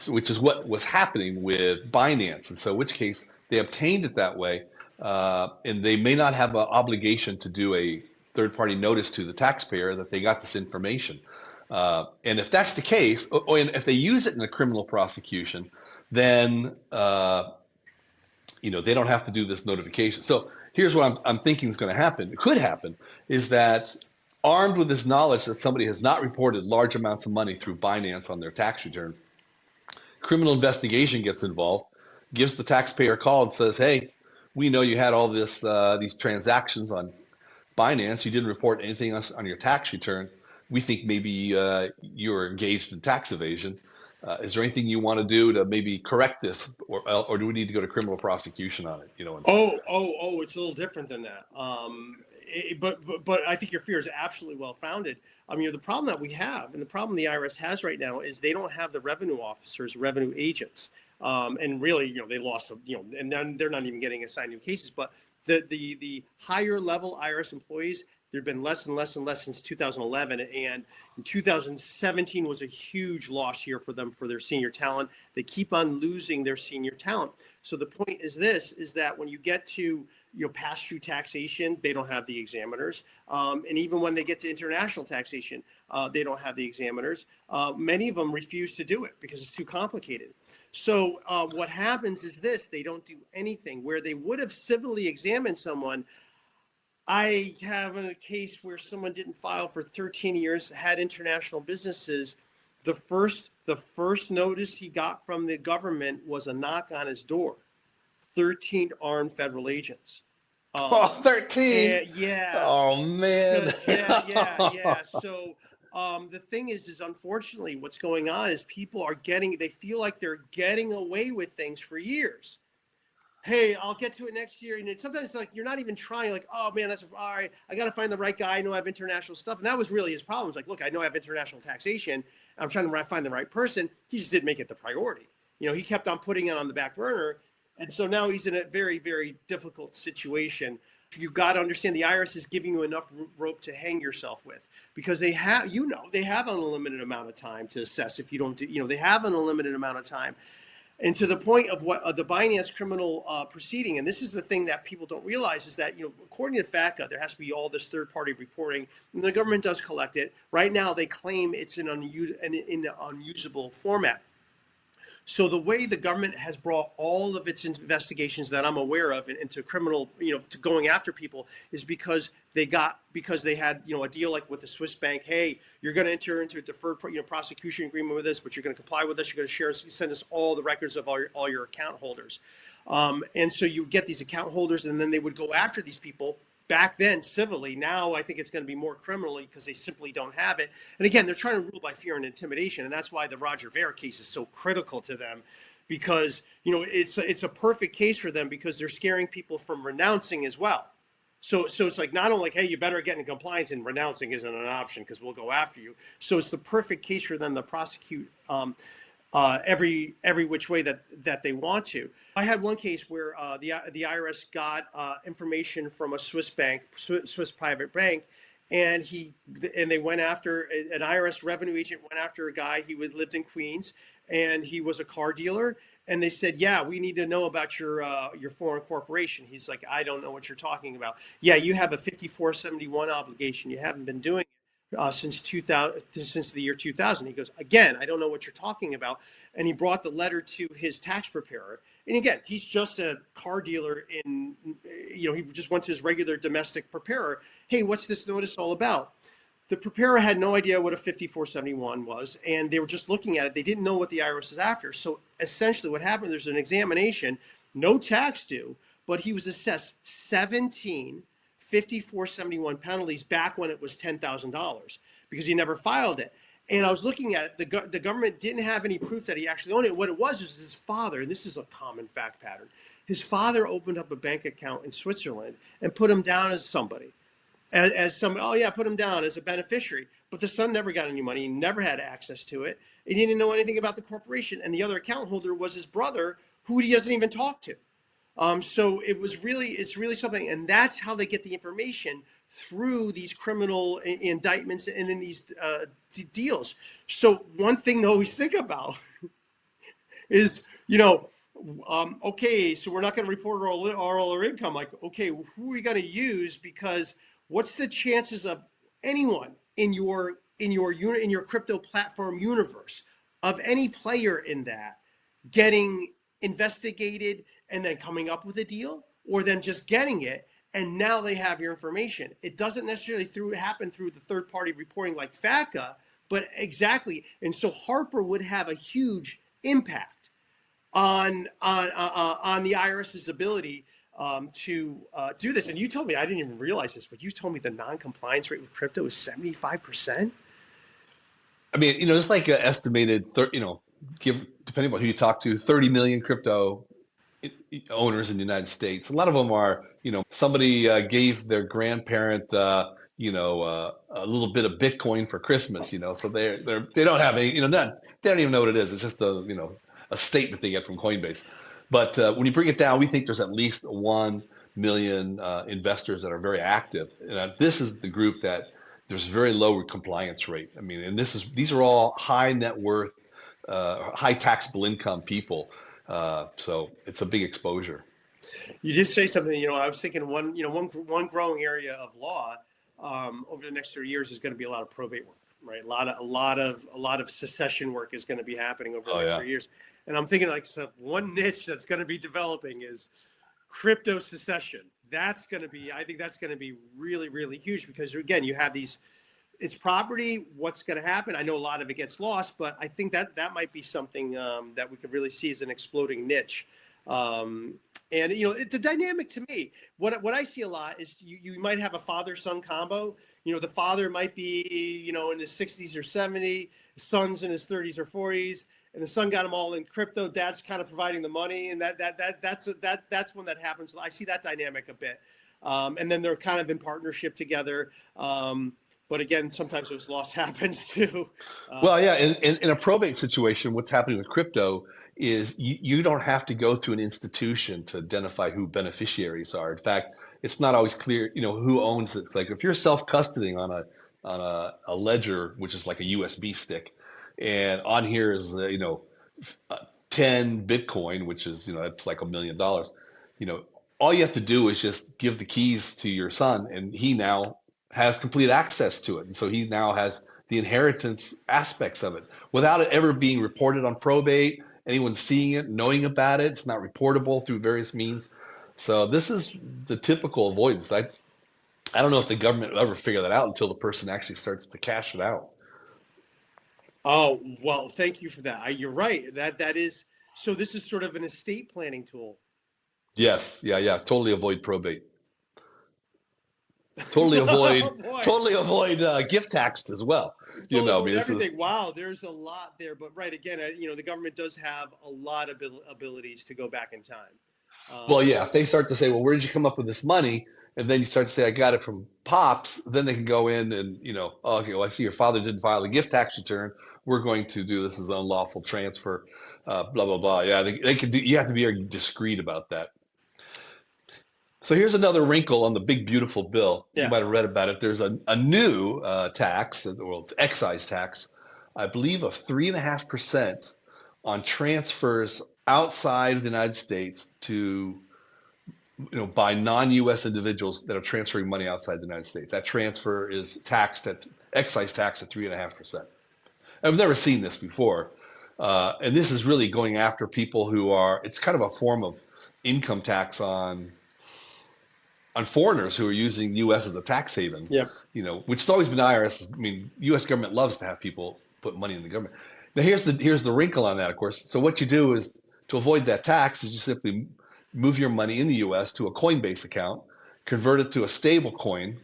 which is what was happening with Binance. And so in which case they obtained it that way, and they may not have an obligation to do a third-party notice to the taxpayer that they got this information. And if that's the case, or if they use it in a criminal prosecution, then they don't have to do this notification. So here's what I'm thinking is going to happen. It could happen is that, armed with this knowledge that somebody has not reported large amounts of money through Binance on their tax return, criminal investigation gets involved, gives the taxpayer a call and says, hey, we know you had all these transactions on Binance. You didn't report anything else on your tax return. We think maybe you were engaged in tax evasion. Is there anything you want to do to maybe correct this, or do we need to go to criminal prosecution on it? It's a little different than that. But I think your fear is absolutely well founded. I mean, the problem that we have, and the problem the IRS has right now, is they don't have the revenue officers, revenue agents, and really, they lost, and then they're not even getting assigned new cases. But the higher level IRS employees, there've been less and less and less since 2011, and in 2017 was a huge loss year for them, for their senior talent. They keep on losing their senior talent. So the point is that when you get to pass-through taxation, they don't have the examiners, and even when they get to international taxation, they don't have the examiners. Many of them refuse to do it because it's too complicated. So what happens is they don't do anything. Where they would have civilly examined someone. I have a case where someone didn't file for 13 years, had international businesses. The first notice he got from the government was a knock on his door. 13 armed federal agents. 13? Yeah. Oh, man. Yeah. So the thing is unfortunately what's going on is people they feel like they're getting away with things for years. Hey, I'll get to it next year. And sometimes like you're not even trying, like, oh man, that's all right. I got to find the right guy. I know I have international stuff. And that was really his problem. It's like, look, I know I have international taxation. I'm trying to find the right person. He just didn't make it the priority. He kept on putting it on the back burner. And so now he's in a very, very difficult situation. You got to understand the IRS is giving you enough rope to hang yourself with, because they have, they have an unlimited amount of time to assess if you don't do, they have an unlimited amount of time. And to the point of what the Binance criminal proceeding, and this is the thing that people don't realize, is that, according to FATCA, there has to be all this third-party reporting, and the government does collect it. Right now, they claim it's in an unusable format. So the way the government has brought all of its investigations that I'm aware of into criminal, to going after people, is because they had, a deal like with the Swiss bank. Hey, you're going to enter into a deferred, prosecution agreement with us, but you're going to comply with us. You're going to send us all the records of all your account holders. And so you get these account holders, and then they would go after these people. Back then, civilly. Now, I think it's going to be more criminally because they simply don't have it. And again, they're trying to rule by fear and intimidation, and that's why the Roger Ver case is so critical to them, because it's a perfect case for them, because they're scaring people from renouncing as well. So it's like, not only like, hey, you better get in compliance, and renouncing isn't an option because we'll go after you. So it's the perfect case for them to prosecute every which way that they want to. I had one case where the IRS got information from a Swiss private bank, and they went after an IRS revenue agent went after a guy. He lived in Queens, and he was a car dealer. And they said, yeah, we need to know about your foreign corporation. He's like, I don't know what you're talking about. Yeah, you have a 5471 obligation. You haven't been doing it since the year 2000. He goes, again, I don't know what you're talking about. And he brought the letter to his tax preparer. And again, he's just a car dealer he just went to his regular domestic preparer. Hey, what's this notice all about? The preparer had no idea what a 5471 was, and they were just looking at it. They didn't know what the IRS is after. So essentially what happened, there's an examination, no tax due, but he was assessed 17 5471 penalties back when it was $10,000 because he never filed it. And I was looking at it, the government didn't have any proof that he actually owned it. What it was his father, and this is a common fact pattern, his father opened up a bank account in Switzerland and put him down as somebody. Put him down as a beneficiary. But the son never got any money. He never had access to it. He didn't know anything about the corporation. And the other account holder was his brother, who he doesn't even talk to. So it's really something. And that's how they get the information, through these criminal indictments and in these deals. So one thing to always think about is, okay, so we're not going to report our income. Like, okay, who are we going to use? Because what's the chances of anyone in your crypto platform universe, of any player in that, getting investigated and then coming up with a deal, or them just getting it and now they have your information? It doesn't necessarily happen through the third-party reporting like FATCA, but exactly. And so Harper would have a huge impact on the IRS's ability to do this. And you told me, I didn't even realize this, but you told me the non-compliance rate with crypto is 75%. I mean, it's like an estimated, depending on who you talk to, 30 million crypto owners in the United States. A lot of them are, somebody gave their grandparent, a little bit of Bitcoin for Christmas, so they don't have any, they don't even know what it is. It's just a statement they get from Coinbase. But when you bring it down, we think there's at least 1 million investors that are very active. And this is the group that there's very low compliance rate. I mean, and these are all high net worth, high taxable income people. So it's a big exposure. You did say something, I was thinking one growing area of law over the next 30 years is going to be a lot of probate work, right? A lot of secession work is going to be happening over the next 30 years. And I'm thinking one niche that's going to be developing is crypto secession. I think that's going to be really, really huge, because again, you have it's property. What's going to happen? I know a lot of it gets lost, but I think that might be something that we could really see as an exploding niche. And the dynamic to me, what I see a lot is you might have a father-son combo. The father might be in his 60s or 70s, his son's in his 30s or 40s, and the son got them all in crypto. Dad's kind of providing the money, and that's when that happens. I see that dynamic a bit, and then they're kind of in partnership together. But again, sometimes those loss happens too. Well, yeah, in a probate situation, what's happening with crypto is you don't have to go through an institution to identify who beneficiaries are. In fact, it's not always clear, who owns it. Like if you're self-custodying on a ledger, which is like a USB stick, and on here is 10 Bitcoin, which is it's like $1 million. All you have to do is just give the keys to your son, and he now has complete access to it, and so he now has the inheritance aspects of it without it ever being reported on probate, anyone seeing it, knowing about it. It's not reportable through various means. So this is the typical avoidance. I don't know if the government will ever figure that out until the person actually starts to cash it out. Oh, well, thank you for that. You're right. That is, so this is sort of an estate planning tool. Yes, yeah. Totally avoid probate. Totally avoid, Oh, totally avoid gift tax as well. Everything. Wow, there's a lot there. But right, again, the government does have a lot of abilities to go back in time. Well, yeah, if they start to say, well, where did you come up with this money? And then you start to say, I got it from Pops, then they can go in and, okay, well, I see your father didn't file a gift tax return. We're going to do this as an unlawful transfer, blah, blah, blah. Yeah, they can do, you have to be very discreet about that. So here's another wrinkle on the big, beautiful bill. Yeah. You might have read about it. There's a new tax, well, excise tax, I believe of 3.5% on transfers outside of the United States to, by non-U.S. individuals that are transferring money outside the United States. That transfer is taxed at excise tax at 3.5%. I've never seen this before. And this is really going after people who are, it's kind of a form of income tax on foreigners who are using U.S. as a tax haven. Yeah. Which has always been IRS. I mean, U.S. government loves to have people put money in the government. Now, here's the wrinkle on that, of course. So what you do is to avoid that tax is you simply move your money in the U.S. to a Coinbase account, convert it to a stable coin,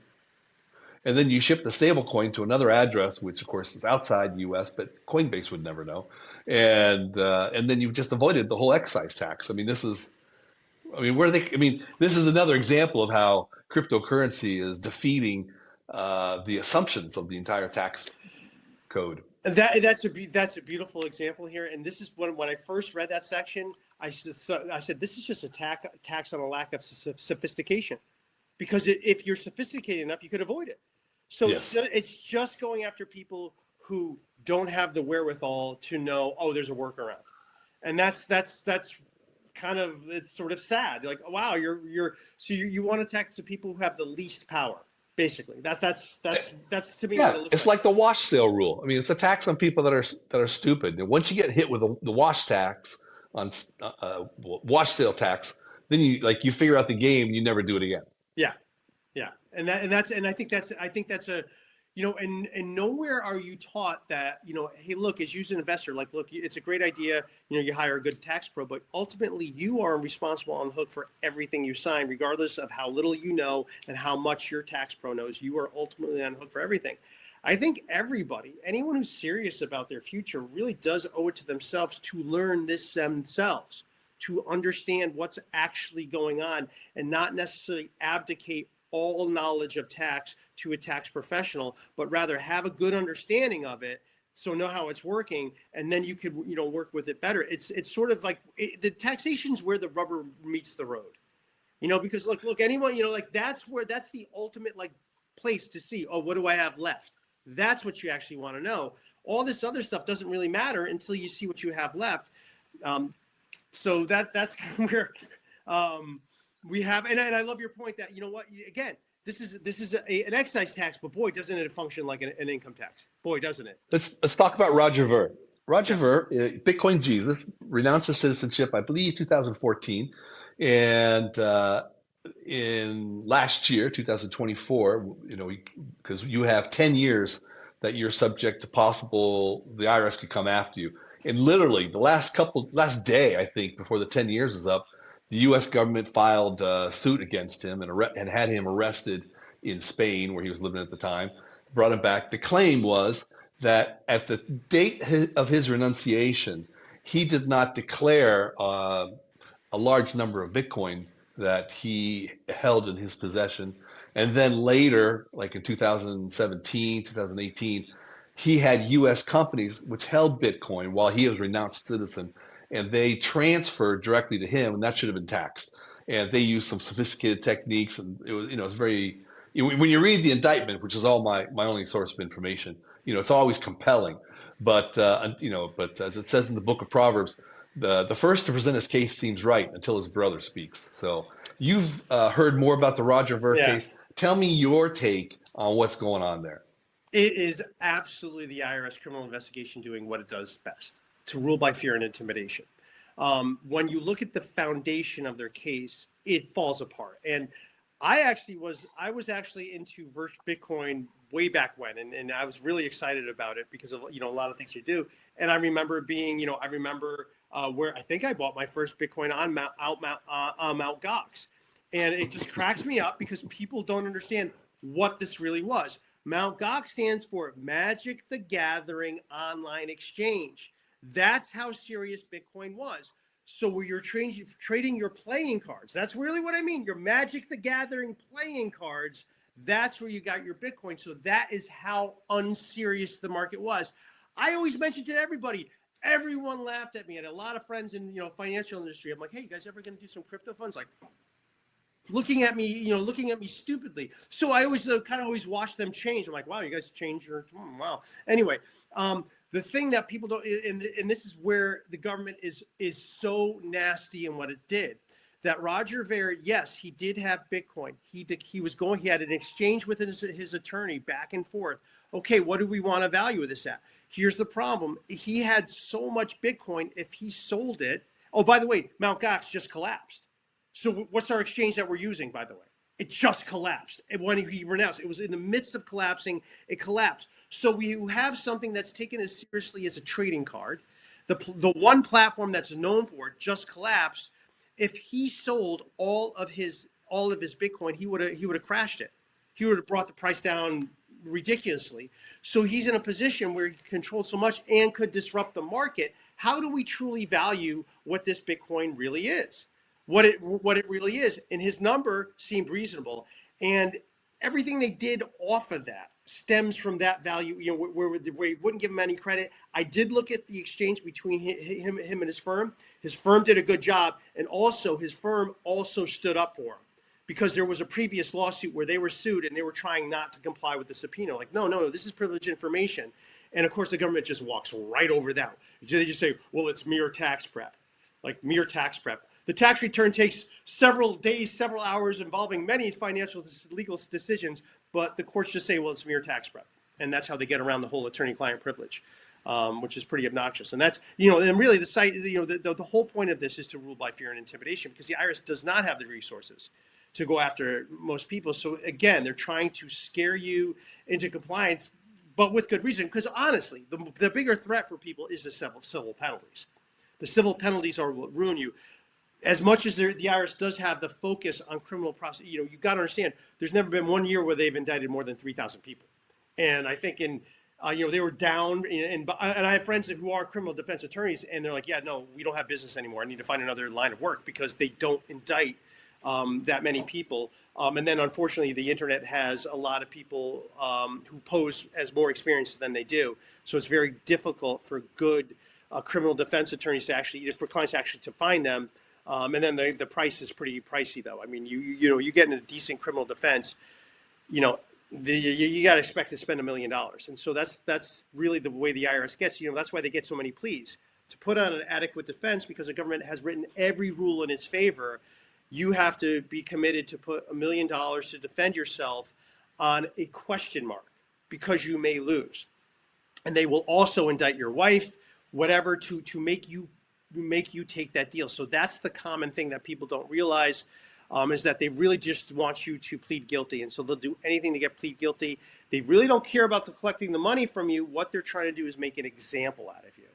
and then you ship the stable coin to another address, which of course is outside the U.S., but Coinbase would never know. And then you've just avoided the whole excise tax. This is another example of how cryptocurrency is defeating the assumptions of the entire tax code. That's a beautiful example here. And this is when I first read that section, I said, this is just a tax on a lack of sophistication. Because if you're sophisticated enough, you could avoid it. So yes. It's just going after people who don't have the wherewithal to know, there's a workaround. And that's kind of, it's sort of sad. Like, wow, you want to tax the people who have the least power. Basically, that's to me. Yeah, it's like the wash sale rule. It's a tax on people that are stupid. And once you get hit with the wash tax on wash sale tax, then you figure out the game. You never do it again. Yeah, and I think that's a, and nowhere are you taught that, hey, look, as you an investor, look, it's a great idea, you hire a good tax pro, but ultimately you are responsible on the hook for everything you sign, regardless of how little you know and how much your tax pro knows. You are ultimately on the hook for everything. I think anyone who's serious about their future really does owe it to themselves to learn this themselves, to understand what's actually going on and not necessarily abdicate all knowledge of tax to a tax professional, but rather have a good understanding of it, so know how it's working, and then you could work with it better. It's sort of like the taxation's where the rubber meets the road, because look, anyone, that's the ultimate place to see, what do I have left? That's what you actually want to know. All this other stuff doesn't really matter until you see what you have left. So that's kind of where we have, and I love your point that, again, this is an excise tax, but boy, doesn't it function like an income tax? Boy, doesn't it? Let's talk about Roger Ver. Roger Ver, Bitcoin Jesus, renounced his citizenship, I believe, 2014, and in last year, 2024, because you have 10 years that you're subject to the IRS could come after you. And literally the last day, I think, before the 10 years is up, the U.S. government filed a suit against him and had him arrested in Spain, where he was living at the time, brought him back. The claim was that at the date of his renunciation, he did not declare a large number of Bitcoin that he held in his possession. And then later, like in 2017, 2018, he had U.S. companies which held Bitcoin while he was a renounced citizen, and they transferred directly to him, and that should have been taxed. And they used some sophisticated techniques, and it was, it's very. When you read the indictment, which is all my only source of information, it's always compelling. But as it says in the book of Proverbs, the first to present his case seems right until his brother speaks. So you've heard more about the Roger Ver Yeah. case. Tell me your take on what's going on there. It is absolutely the IRS criminal investigation doing what it does best, to rule by fear and intimidation. When you look at the foundation of their case, it falls apart. And I was actually into Bitcoin way back when, and I was really excited about it because of a lot of things you do. And I remember where I think I bought my first Bitcoin on Mount Gox, and it just cracks me up because people don't understand what this really was. Mount Gox stands for Magic the Gathering Online Exchange. That's how serious Bitcoin was. So where you're trading your playing cards, that's really what I mean. Your Magic the Gathering playing cards, that's where you got your Bitcoin. So that is how unserious the market was. I always mentioned to everybody, everyone laughed at me. I had a lot of friends in financial industry. I'm like, hey, you guys ever going to do some crypto funds? Like, looking at me stupidly. So I always always watch them change. I'm like, wow, you guys change your, wow. Anyway, the thing that people don't, and this is where the government is so nasty in what it did, that Roger Ver, yes, he did have Bitcoin. He had an exchange with his attorney back and forth. Okay, what do we want to value this at? Here's the problem. He had so much Bitcoin, if he sold it, oh, by the way, Mt. Gox just collapsed. So what's our exchange that we're using, by the way? It just collapsed. And when he renounced, it was in the midst of collapsing, it collapsed. So we have something that's taken as seriously as a trading card. The one platform that's known for it just collapsed. If he sold all of his Bitcoin, he would have crashed it. He would have brought the price down ridiculously. So he's in a position where he controlled so much and could disrupt the market. How do we truly value what this Bitcoin really is? What it really is? And his number seemed reasonable, and everything they did off of that stems from that value. Where he wouldn't give him any credit. I did look at the exchange between him and his firm. His firm did a good job, and also his firm also stood up for him, because there was a previous lawsuit where they were sued and they were trying not to comply with the subpoena. Like, no, this is privileged information. And of course, the government just walks right over that. They just say, well, it's mere tax prep, like mere tax prep. The tax return takes several days, several hours, involving many financial legal decisions, but the courts just say, well, it's mere tax prep. And that's how they get around the whole attorney-client privilege, which is pretty obnoxious. And that's, and really the whole point of this is to rule by fear and intimidation, because the IRS does not have the resources to go after most people. So again, they're trying to scare you into compliance, but with good reason, because honestly, the bigger threat for people is the civil penalties. The civil penalties are what ruin you. As much as the IRS does have the focus on criminal process, you got to understand, there's never been 1 year where they've indicted more than 3,000 people. And I think they were down, and I have friends who are criminal defense attorneys, and they're like, yeah, no, we don't have business anymore. I need to find another line of work, because they don't indict that many people. And then unfortunately, the internet has a lot of people who pose as more experienced than they do. So it's very difficult for good criminal defense attorneys for clients actually to find them. And then the price is pretty pricey, though. I mean, you get in a decent criminal defense, you got to expect to spend $1 million. And so that's really the way the IRS gets. That's why they get so many pleas, to put on an adequate defense, because the government has written every rule in its favor. You have to be committed to put $1 million to defend yourself on a question mark, because you may lose. And they will also indict your wife, whatever, to make you take that deal. So that's the common thing that people don't realize, is that they really just want you to plead guilty. And so they'll do anything to plead guilty. They really don't care about collecting the money from you. What they're trying to do is make an example out of you.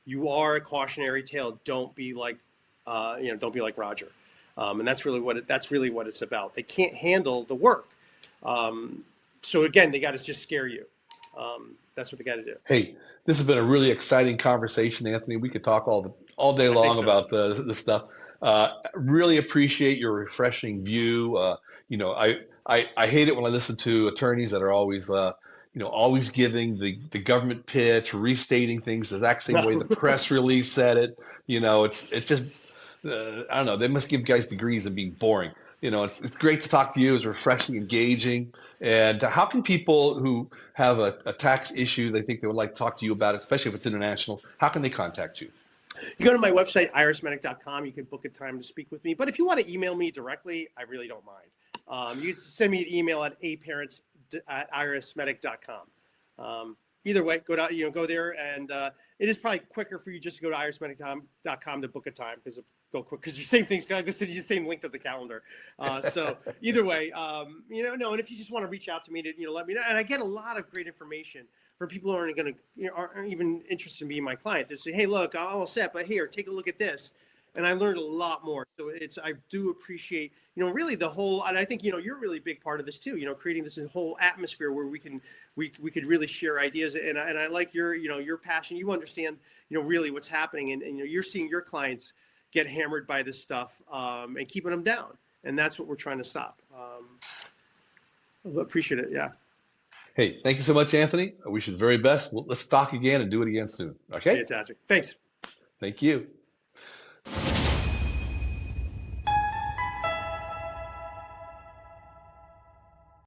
You are a cautionary tale. Don't be like Roger. And that's really what it's about. They can't handle the work. So again, they got to just scare you. That's what they got to do. Hey, this has been a really exciting conversation, Anthony. We could talk all day long about the stuff. Really appreciate your refreshing view. I hate it when I listen to attorneys that are always, always giving the government pitch, restating things the exact same way the press release said it. It's just, I don't know. They must give guys degrees in being boring. It's great to talk to you. It's refreshing, engaging. And how can people who have a tax issue, they think they would like to talk to you about it, especially if it's international, how can they contact you? You go to my website, IRSMedic.com. You can book a time to speak with me. But if you want to email me directly, I really don't mind. You can send me an email at aparents@IRSMedic.com. Either way, go there, and it is probably quicker for you just to go to IRSMedic.com to book a time because go quick because the same thing's going to send you the same link to the calendar. So either way, and if you just want to reach out to me to let me know, and I get a lot of great information for people who aren't going to aren't even interested in being my client. They say, hey, look, I'm all set, but here, take a look at this. And I learned a lot more. So I do appreciate, really the whole, and I think, you're a really big part of this too, creating this whole atmosphere where we could really share ideas. And I like your passion. You understand, really what's happening, and you're seeing your clients get hammered by this stuff and keeping them down. And that's what we're trying to stop. I appreciate it. Yeah. Hey, thank you so much, Anthony. I wish you the very best. Let's talk again and do it again soon. Okay? Fantastic. Thanks. Thank you.